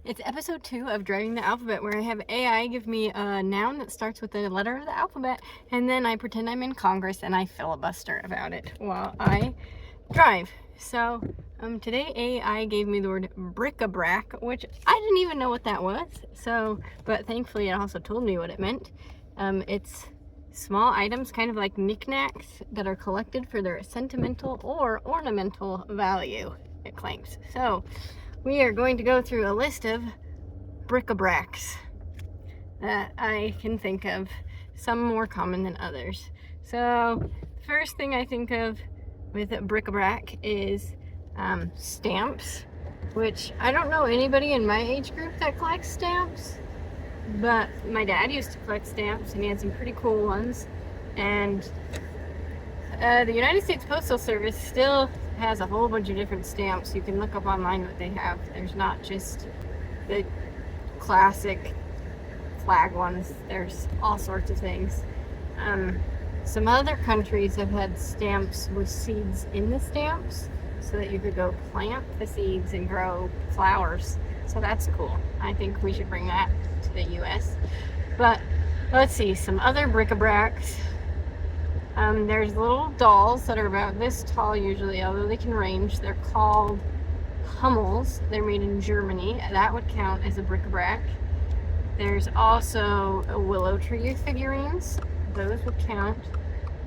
It's episode 2 of Driving the Alphabet, where I have AI give me a noun that starts with a letter of the alphabet, and then I pretend I'm in Congress and I filibuster about it while I drive. So today AI gave me the word bric-a-brac, which I didn't even know what that was. But thankfully it also told me what it meant. It's small items, kind of like knickknacks, that are collected for their sentimental or ornamental value, it claims. So we are going to go through a list of bric-a-bracs that I can think of, some more common than others. So the first thing I think of with bric-a-brac is stamps, which I don't know anybody in my age group that collects stamps, but my dad used to collect stamps and he had some pretty cool ones. And the United States Postal Service still has a whole bunch of different stamps. You can look up online what they have. There's not just the classic flag ones. There's all sorts of things. Some other countries have had stamps with seeds in the stamps so that you could go plant the seeds and grow flowers. So that's cool. I think we should bring that to the US. But let's see, some other bric-a-bracs. There's little dolls that are about this tall usually, although they can range. They're called Hummels. They're made in Germany. That would count as a bric-a-brac. There's also willow tree figurines. Those would count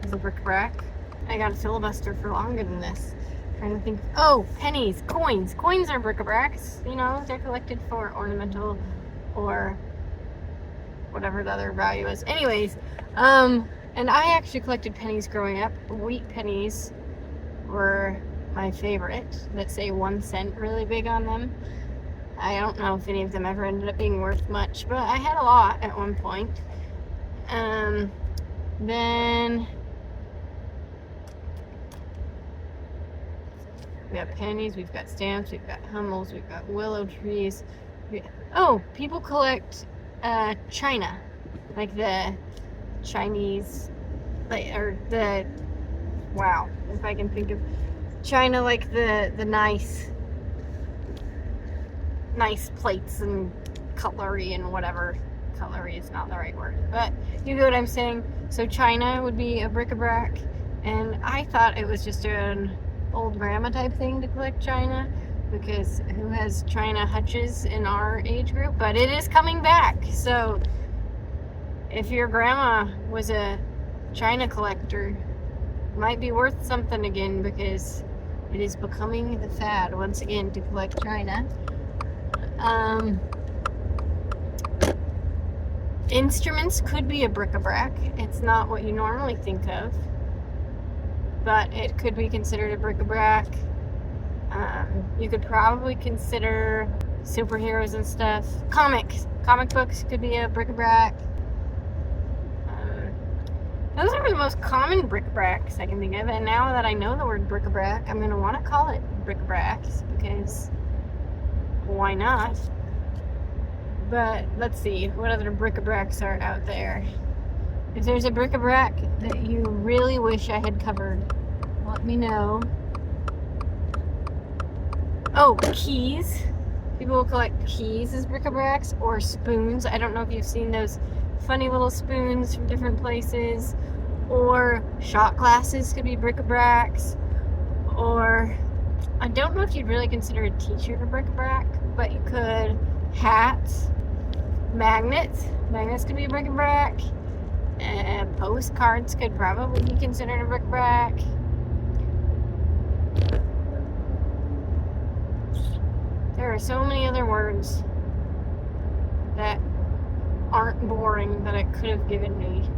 as a bric-a-brac. I got a filibuster for longer than this. Trying to think. Oh, pennies, coins. Coins are bric-a-bracs. You know, they're collected for ornamental or whatever the other value is. Anyways, and I actually collected pennies growing up. Wheat pennies were my favorite, that say 1 cent really big on them. I don't know if any of them ever ended up being worth much, but I had a lot at one point. Then we got pennies, we've got stamps, we've got Hummels, we've got willow trees. Oh, people collect china, like the Chinese, wow, if I can think of china, like the nice plates and cutlery and whatever. Cutlery is not the right word, but you know what I'm saying. So china would be a bric-a-brac, and I thought it was just an old grandma type thing to collect china, because who has china hutches in our age group? But it is coming back. So if your grandma was a china collector, it might be worth something again, because it is becoming the fad once again to collect china. Instruments could be a bric-a-brac. It's not what you normally think of, but it could be considered a bric-a-brac. You could probably consider superheroes and stuff. Comic books could be a bric-a-brac. Those are the most common bric-a-bracs I can think of, and now that I know the word bric-a-brac, I'm going to want to call it bric-a-bracs, because why not? But let's see, what other bric-a-bracs are out there? If there's a bric-a-brac that you really wish I had covered, let me know. Oh, keys. People will collect keys as bric-a-bracs, or spoons. I don't know if you've seen those funny little spoons from different places. Or shot glasses could be bric-a-bracs. Or I don't know if you'd really consider a t-shirt a bric-a-brac, but you could. Hats, magnets could be a bric-a-brac. And postcards could probably be considered a bric-a-brac. There are so many other words that aren't boring that I could have given me,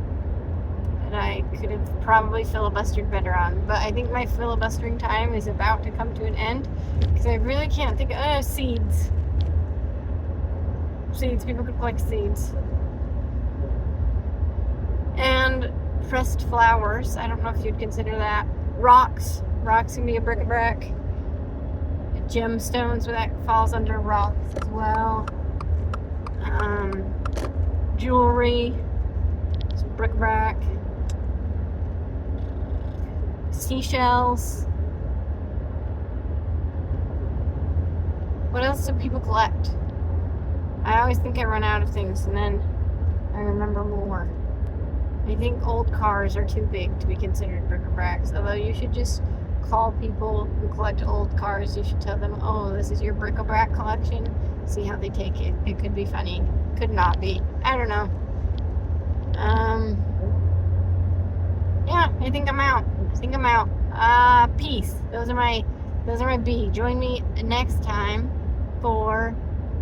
that I could have probably filibustered better on. But I think my filibustering time is about to come to an end, because I really can't think of seeds. People could collect seeds. And pressed flowers. I don't know if you'd consider that. Rocks can be a bric-a-brac. Gemstones, that falls under rocks as well. Jewelry, it's bric-a-brac. Seashells. What else do people collect? I always think I run out of things, and then I remember more. I think old cars are too big to be considered bric-a-bracs, although you should just call people who collect old cars. You should tell them, oh, this is your bric-a-brac collection. See how they take it. It could be funny. Could not be. I don't know. Yeah, I think I'm out. Peace. Those are my B. Join me next time for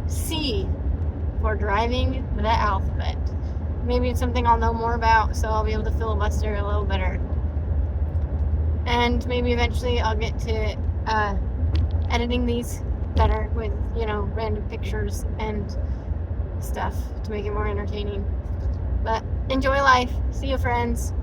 C, for driving the alphabet. Maybe it's something I'll know more about, so I'll be able to filibuster a little better. And maybe eventually I'll get to editing these better with, random pictures and stuff to make it more entertaining. But enjoy life. See you, friends.